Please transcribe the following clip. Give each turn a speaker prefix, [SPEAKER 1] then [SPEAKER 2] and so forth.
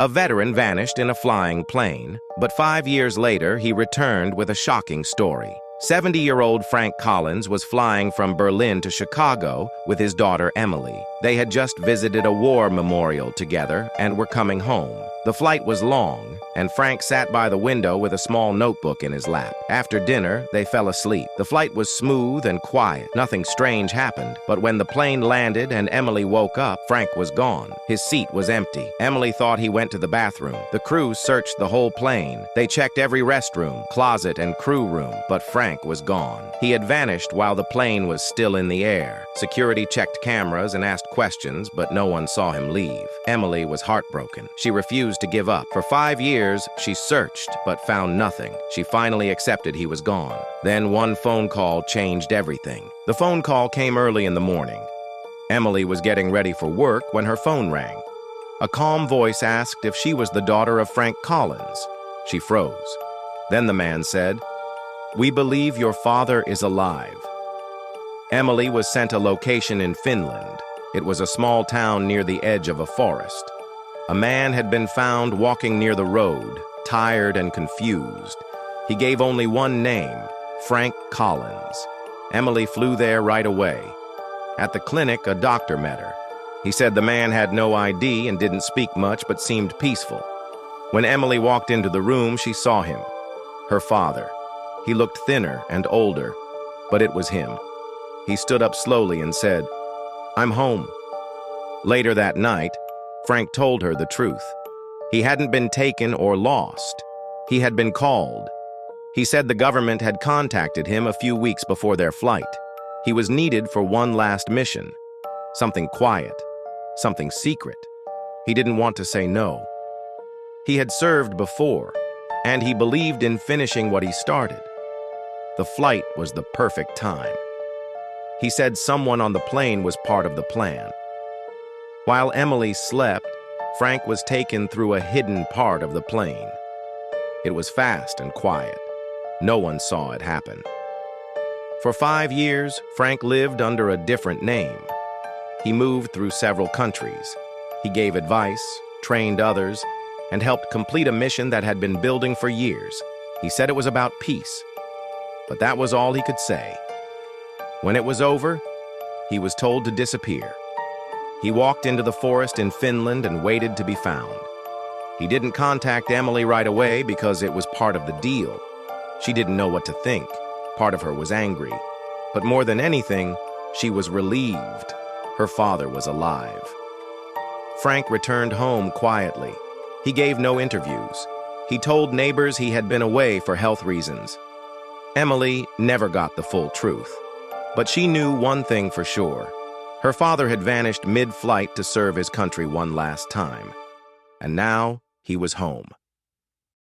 [SPEAKER 1] A veteran vanished in a flying plane, but 5 years later he returned with a shocking story. 70-year-old Frank Collins was flying from Berlin to Chicago with his daughter Emily. They had just visited a war memorial together and were coming home. The flight was long, and Frank sat by the window with a small notebook in his lap. After dinner, they fell asleep. The flight was smooth and quiet. Nothing strange happened, but when the plane landed and Emily woke up, Frank was gone. His seat was empty. Emily thought he went to the bathroom. The crew searched the whole plane. They checked every restroom, closet, and crew room, but Frank was gone. He had vanished while the plane was still in the air. Security checked cameras and asked questions, but no one saw him leave. Emily was heartbroken. She refused to give up. For 5 years, she searched, but found nothing. She finally accepted he was gone. Then one phone call changed everything. The phone call came early in the morning. Emily was getting ready for work when her phone rang. A calm voice asked if she was the daughter of Frank Collins. She froze. Then the man said, "We believe your father is alive." Emily was sent a location in Finland. It was a small town near the edge of a forest. A man had been found walking near the road, tired and confused. He gave only one name, Frank Collins. Emily flew there right away. At the clinic, a doctor met her. He said the man had no ID and didn't speak much but seemed peaceful. When Emily walked into the room, she saw him, her father. He looked thinner and older, but it was him. He stood up slowly and said, "I'm home." Later that night, Frank told her the truth. He hadn't been taken or lost. He had been called. He said the government had contacted him a few weeks before their flight. He was needed for one last mission. Something quiet. Something secret. He didn't want to say no. He had served before, and he believed in finishing what he started. The flight was the perfect time. He said someone on the plane was part of the plan. While Emily slept, Frank was taken through a hidden part of the plane. It was fast and quiet. No one saw it happen. For 5 years, Frank lived under a different name. He moved through several countries. He gave advice, trained others, and helped complete a mission that had been building for years. He said it was about peace, but that was all he could say. When it was over, he was told to disappear. He walked into the forest in Finland and waited to be found. He didn't contact Emily right away because it was part of the deal. She didn't know what to think. Part of her was angry. But more than anything, she was relieved. Her father was alive. Frank returned home quietly. He gave no interviews. He told neighbors he had been away for health reasons. Emily never got the full truth. But she knew one thing for sure. Her father had vanished mid-flight to serve his country one last time. And now he was home.